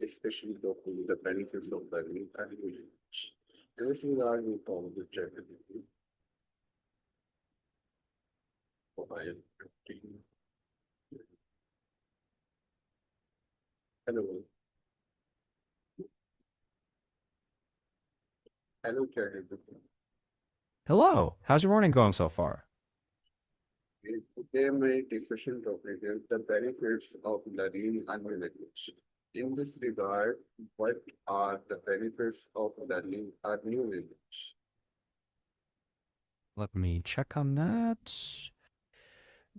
Especially talking with the benefits of learning and language. This is our new call the Chatgpt mobile. Hello, hello Chatgpt. Hello, how's your morning going so far? Today my discussion topic is the benefits of learning a new language. In this regard, what are the benefits of learning a new language? Let me check on that.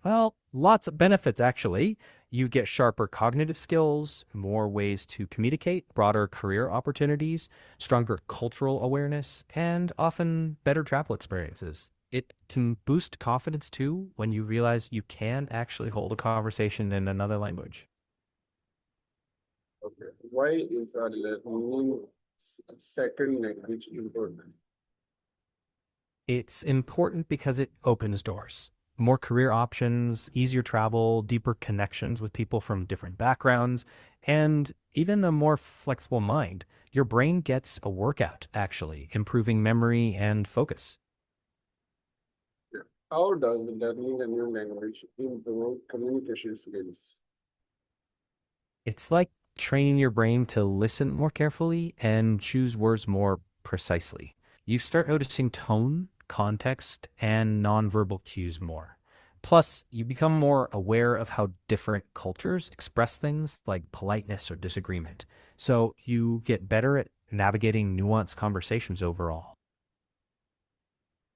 Well, lots of benefits actually. You get sharper cognitive skills, more ways to communicate, broader career opportunities, stronger cultural awareness, and often better travel experiences. It can boost confidence too when you realize you can actually hold a conversation in another language. Okay. Why is a learning second language important? It's important because it opens doors. More career options, easier travel, deeper connections with people from different backgrounds, and even a more flexible mind. Your brain gets a workout, actually, improving memory and focus. Yeah. How does learning a new language improve communication skills? It's like training your brain to listen more carefully and choose words more precisely. You start noticing tone, context, and nonverbal cues more. Plus, you become more aware of how different cultures express things like politeness or disagreement. So you get better at navigating nuanced conversations overall.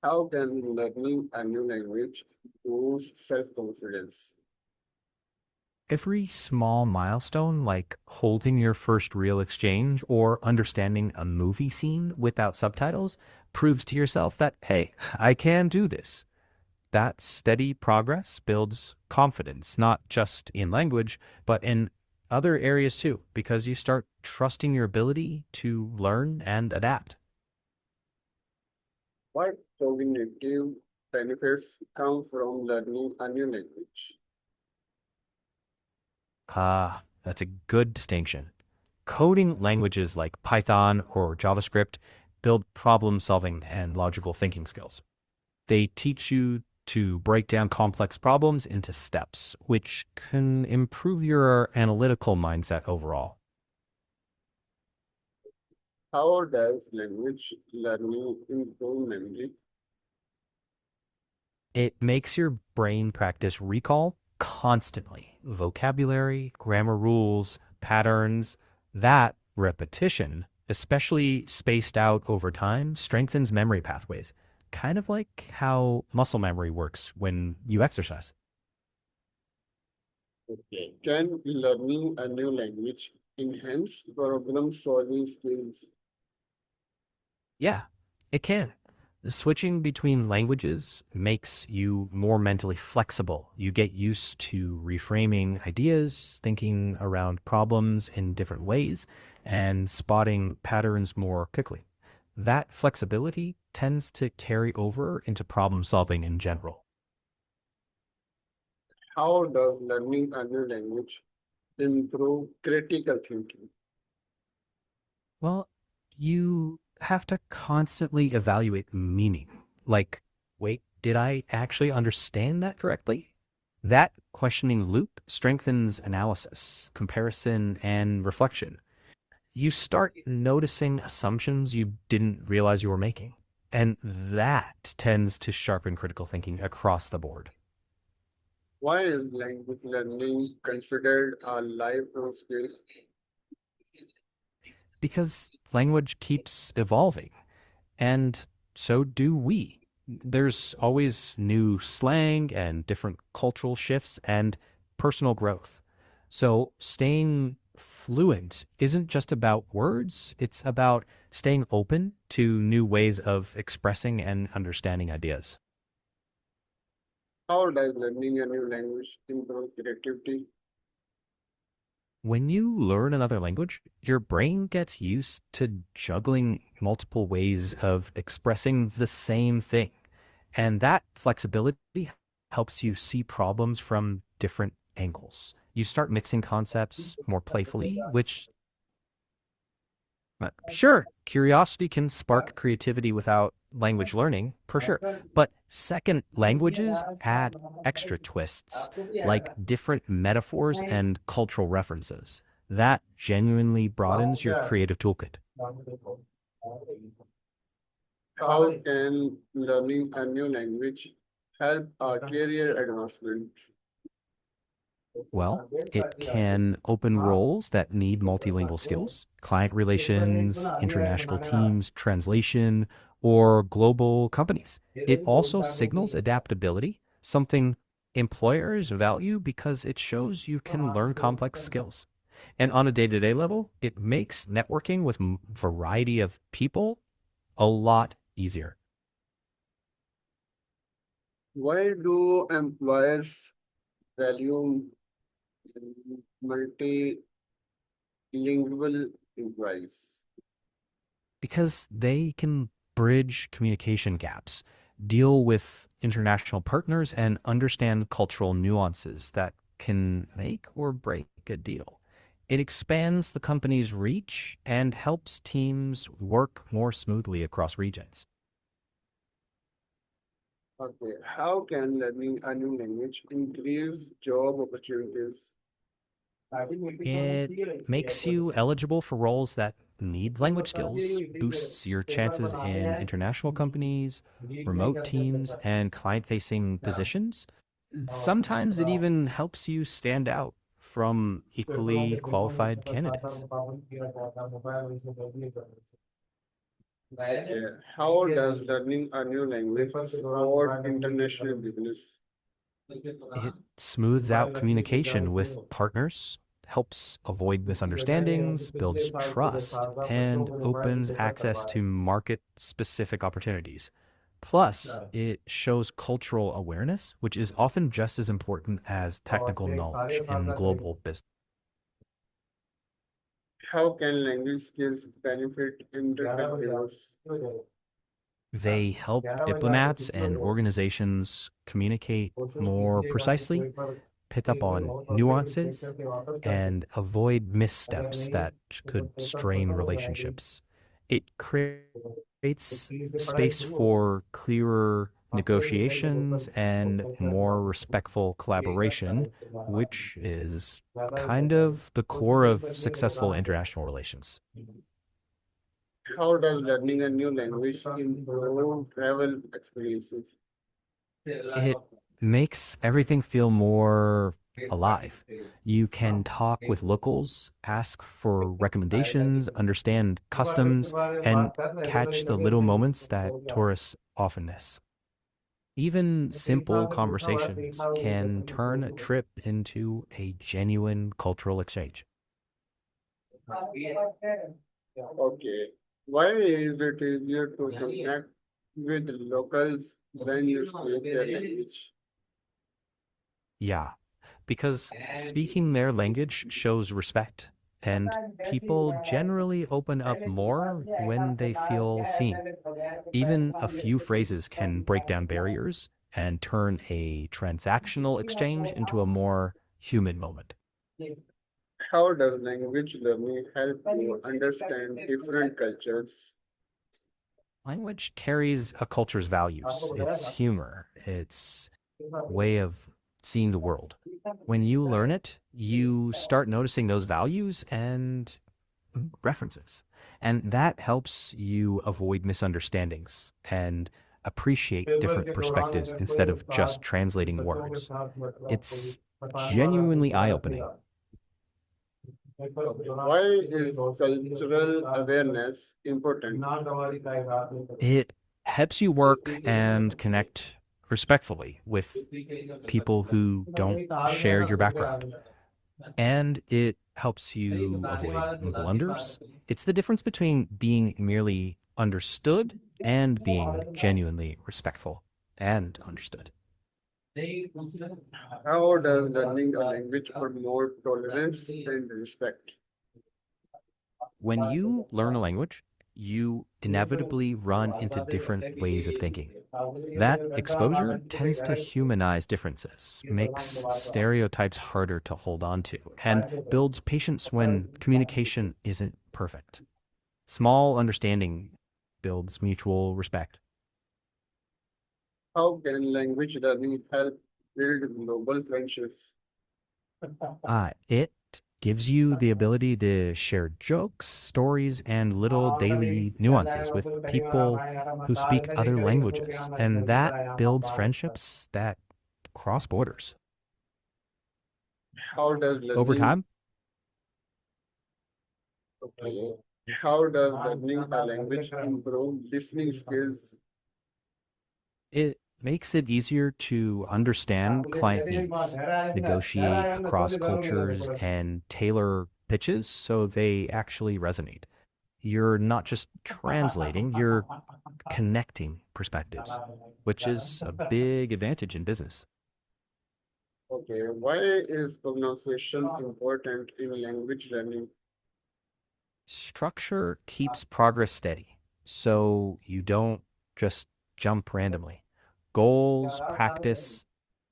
How can learning a new language boost self-confidence? Every small milestone, like holding your first real exchange or understanding a movie scene without subtitles, proves to yourself that, hey, I can do this. That steady progress builds confidence, not just in language, but in other areas too, because you start trusting your ability to learn and adapt. What cognitive benefits come from learning a new language? That's a good distinction. Coding languages like Python or JavaScript build problem solving and logical thinking skills. They teach you to break down complex problems into steps, which can improve your analytical mindset overall. How does language learning improve memory? It makes your brain practice recall constantly. Vocabulary, grammar rules, patterns, that repetition, especially spaced out over time, strengthens memory pathways. Kind of like how muscle memory works when you exercise. Okay. Can learning a new language enhance problem solving skills? Yeah, it can. Switching between languages makes you more mentally flexible. You get used to reframing ideas, thinking around problems in different ways, and spotting patterns more quickly. That flexibility tends to carry over into problem solving in general. How does learning a new language improve critical thinking? Well, you have to constantly evaluate meaning. Like, wait, did I actually understand that correctly? That questioning loop strengthens analysis, comparison, and reflection. You start noticing assumptions you didn't realize you were making. And that tends to sharpen critical thinking across the board. Why is language learning considered a lifelong skill? Because language keeps evolving, and so do we. There's always new slang and different cultural shifts and personal growth. So staying fluent isn't just about words, it's about staying open to new ways of expressing and understanding ideas. How does learning a new language improve creativity? When you learn another language, your brain gets used to juggling multiple ways of expressing the same thing. And that flexibility helps you see problems from different angles. You start mixing concepts more playfully, which, sure, curiosity can spark creativity without language learning, for sure. But second languages add extra twists, like different metaphors and cultural references. That genuinely broadens your creative toolkit. How can learning a new language help our career advancement? Well, it can open roles that need multilingual skills, client relations, international teams, translation, or global companies. It also signals adaptability, something employers value because it shows you can learn complex skills. And on a day to day level, it makes networking with a variety of people a lot easier. Why do employers value multilingual employees? Because they can bridge communication gaps, deal with international partners, and understand cultural nuances that can make or break a deal. It expands the company's reach and helps teams work more smoothly across regions. Okay, how can learning a new language increase job opportunities? It makes you eligible for roles that need language skills, boosts your chances in international companies, remote teams, and client facing positions. Sometimes it even helps you stand out from equally qualified candidates. Okay, how does learning a new language support international business? It smooths out communication with partners, helps avoid misunderstandings, builds trust, and opens access to market specific opportunities. Plus, it shows cultural awareness, which is often just as important as technical knowledge in global business. How can language skills benefit entrepreneurs? They help diplomats and organizations communicate more precisely, pick up on nuances, and avoid missteps that could strain relationships. It creates space for clearer negotiations and more respectful collaboration, which is kind of the core of successful international relations. How does learning a new language improve travel experiences? It makes everything feel more alive. You can talk with locals, ask for recommendations, understand customs, and catch the little moments that tourists often miss. Even simple conversations can turn a trip into a genuine cultural exchange. Okay. Why is it easier to connect with locals when you speak their language? Yeah, because speaking their language shows respect, and people generally open up more when they feel seen. Even a few phrases can break down barriers and turn a transactional exchange into a more human moment. How does language learning help you understand different cultures? Language carries a culture's values, its humor, its way of seeing the world. When you learn it, you start noticing those values and references. And that helps you avoid misunderstandings and appreciate different perspectives instead of just translating words. It's genuinely eye opening. Why is cultural awareness important? It helps you work and connect respectfully with people who don't share your background. And it helps you avoid blunders. It's the difference between being merely understood and being genuinely respectful and understood. How does learning a language promote tolerance and respect? When you learn a language, you inevitably run into different ways of thinking. That exposure tends to humanize differences, makes stereotypes harder to hold on to, and builds patience when communication isn't perfect. Small understanding builds mutual respect. How can language learning help build global friendships? It gives you the ability to share jokes, stories, and little daily nuances with people who speak other languages. And that builds friendships that cross borders. How does Over learning time, okay, how does learning a language improve listening skills? it makes it easier to understand client needs, negotiate across cultures, and tailor pitches so they actually resonate. You're not just translating, you're connecting perspectives, which is a big advantage in business. Okay, why is pronunciation important in language learning? Structure keeps progress steady, so you don't just jump randomly. Goals, practice,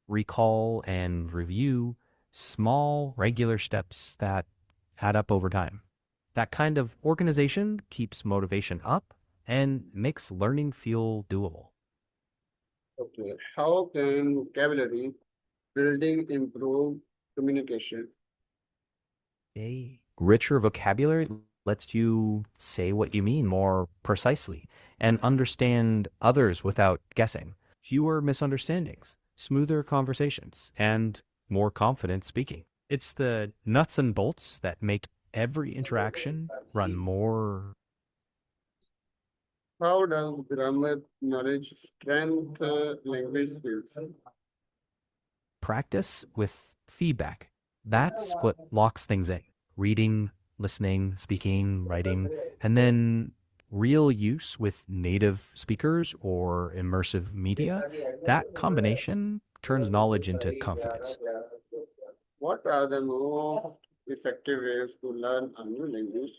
recall, and review small, regular steps that add up over time. That kind of organization keeps motivation up and makes learning feel doable. Okay, how can vocabulary building improve communication? A richer vocabulary lets you say what you mean more precisely and understand others without guessing. Fewer misunderstandings, smoother conversations, and more confident speaking. It's the nuts and bolts that make every interaction run more. How does grammar knowledge strengthen language skills? Practice with feedback. That's what locks things in. Reading, listening, speaking, writing, and then real use with native speakers or immersive media. That combination turns knowledge into confidence. What are the most effective ways to learn a new language?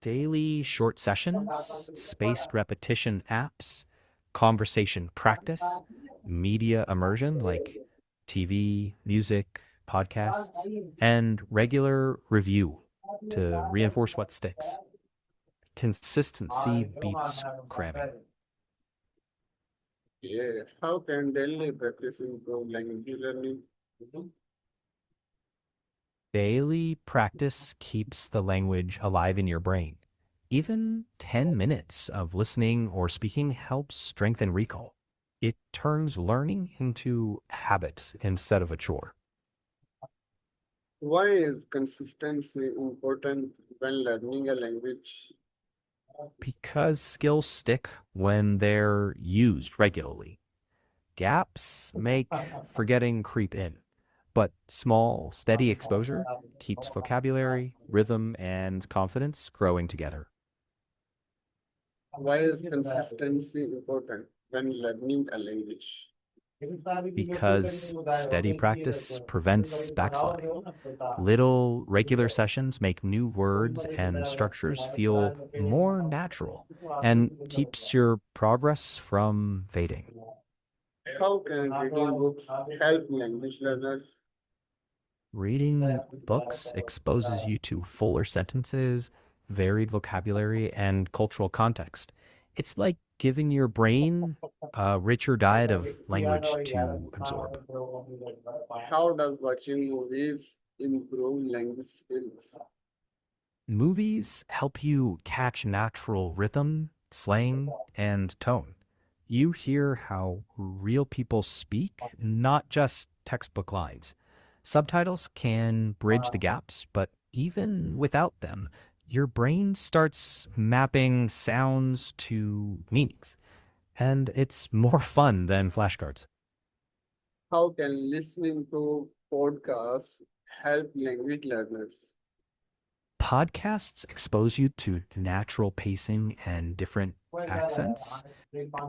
Daily short sessions, spaced repetition apps, conversation practice, media immersion like TV, music, podcasts, and regular review to reinforce what sticks. Consistency beats cramming. Yeah. How can daily practice improve language learning? Daily practice keeps the language alive in your brain. Even 10 minutes of listening or speaking helps strengthen recall. It turns learning into habit instead of a chore. Why is consistency important when learning a language? Because skills stick when they're used regularly. Gaps make forgetting creep in, but small, steady exposure keeps vocabulary, rhythm, and confidence growing together. Why is consistency important when learning a language? Because steady practice prevents backsliding. Little regular sessions make new words and structures feel more natural and keeps your progress from fading. How can reading books help language learners? Reading books exposes you to fuller sentences, varied vocabulary, and cultural context. It's like giving your brain a richer diet of language to absorb. How does watching movies improve language skills? Movies help you catch natural rhythm, slang, and tone. You hear how real people speak, not just textbook lines. Subtitles can bridge the gaps, but even without them, your brain starts mapping sounds to meanings. And it's more fun than flashcards. How can listening to podcasts help language learners? Podcasts expose you to natural pacing and different accents.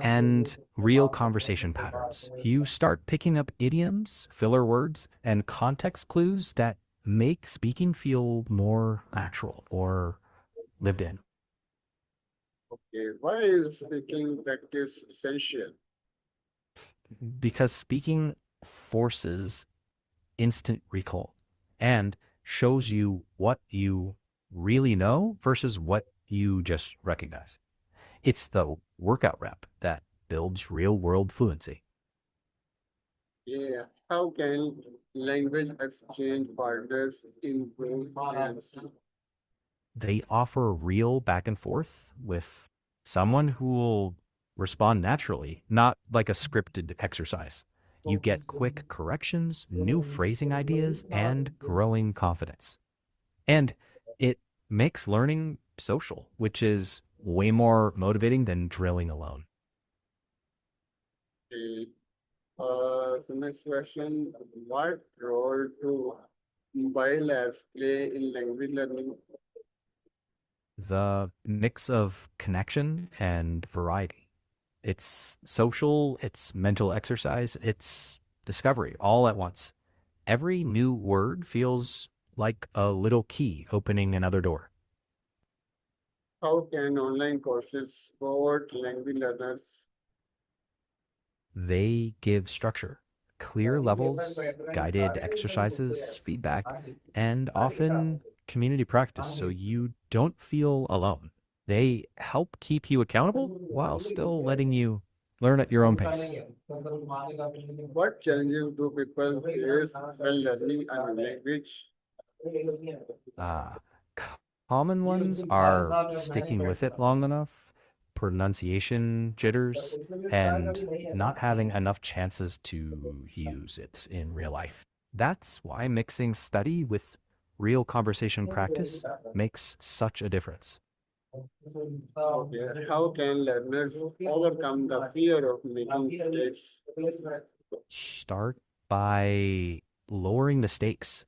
and real conversation patterns. You start picking up idioms, filler words, and context clues that make speaking feel more natural or lived in. Okay, why is speaking practice essential? Because speaking forces instant recall and shows you what you really know versus what you just recognize. It's the workout rep that builds real world fluency. Yeah, how can language exchange partners improve fluency? They offer real back and forth with someone who will respond naturally, not like a scripted exercise. You get quick corrections, new phrasing ideas, and growing confidence. And it makes learning social, which is way more motivating than drilling alone. Okay, so next question, what role do mobile apps play in language learning? The mix of connection and variety. It's social, it's mental exercise, it's discovery all at once. Every new word feels like a little key opening another door. How can online courses support language learners? They give structure, clear levels, guided exercises, feedback, and often community practice so you don't feel alone. They help keep you accountable while still letting you learn at your own pace. What challenges do people face when learning a new language? Uh, Common ones are sticking with it long enough, pronunciation jitters, and not having enough chances to use it in real life. That's why mixing study with real conversation practice makes such a difference. Okay, how can learners overcome the fear of making mistakes? Start by lowering the stakes.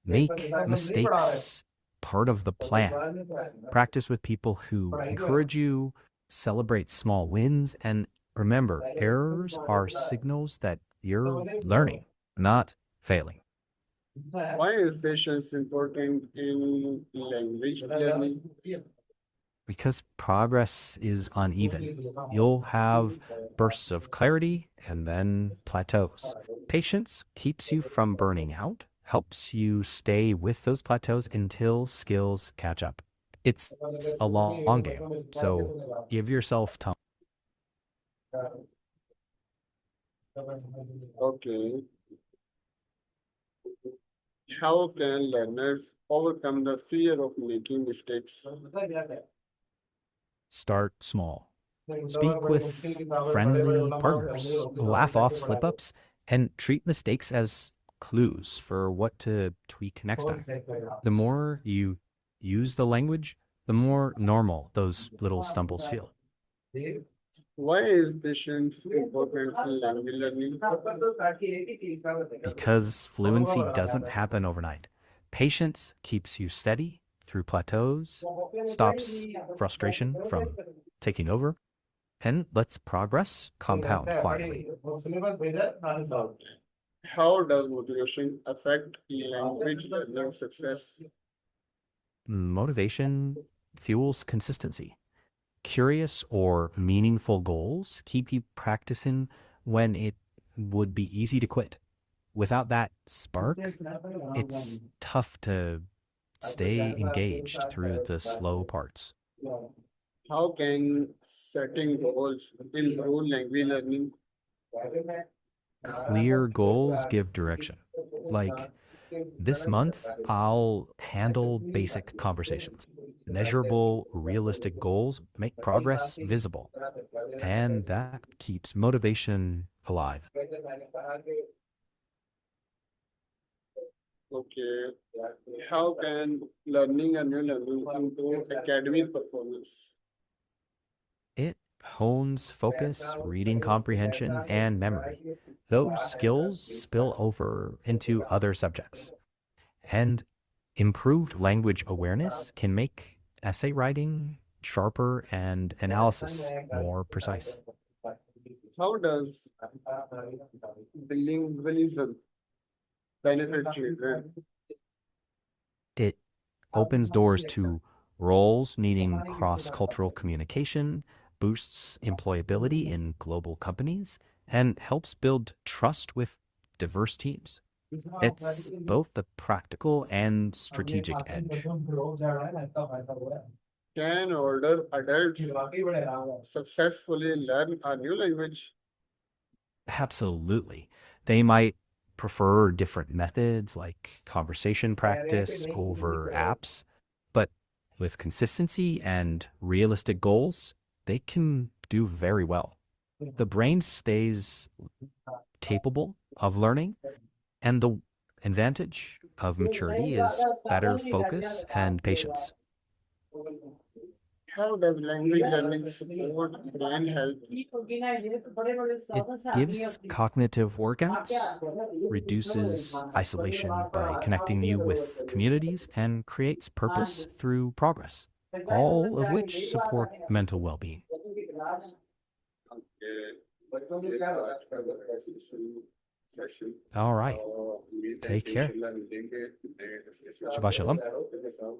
Make mistakes part of the plan. Practice with people who encourage you, celebrate small wins, and remember, errors are signals that you're learning, not failing. Why is patience important in language learning? Because progress is uneven. You'll have bursts of clarity and then plateaus. Patience keeps you from burning out, helps you stay with those plateaus until skills catch up. It's a long game, so give yourself time. Okay, how can learners overcome the fear of making mistakes? Start small. Speak with friendly partners, laugh off slip ups, and treat mistakes as clues for what to tweak next time. The more you use the language, the more normal those little stumbles feel. Why is patience important in language learning? Because fluency doesn't happen overnight. Patience keeps you steady through plateaus, stops frustration from taking over, and lets progress compound quietly. How does motivation affect language learning success? Motivation fuels consistency. Curious or meaningful goals keep you practicing when it would be easy to quit. Without that spark, it's tough to stay engaged through the slow parts. How can setting goals improve language learning? Clear goals give direction. Like this month, I'll handle basic conversations. Measurable, realistic goals make progress visible, and that keeps motivation alive. Okay. How can learning a new language improve academic performance? It hones focus, reading comprehension, and memory. Those skills spill over into other subjects. And improved language awareness can make essay writing sharper and analysis more precise. How does bilingualism benefit children? It opens doors to roles needing cross-cultural communication, boosts employability in global companies, and helps build trust with diverse teams. It's both the practical and strategic edge. Can older adults successfully learn a new language? Absolutely. They might prefer different methods like conversation practice over apps, but with consistency and realistic goals, they can do very well. The brain stays capable of learning, and the advantage of maturity is better focus and patience. How does language learning support brain health? It gives cognitive workouts, reduces isolation by connecting you with communities, and creates purpose through progress, all of which support mental well being. Okay. आज का session All right. उम्मीद है Take कि care. इंशाल्लाह मिलेंगे नए discussion Shabbat Shalom. के साथ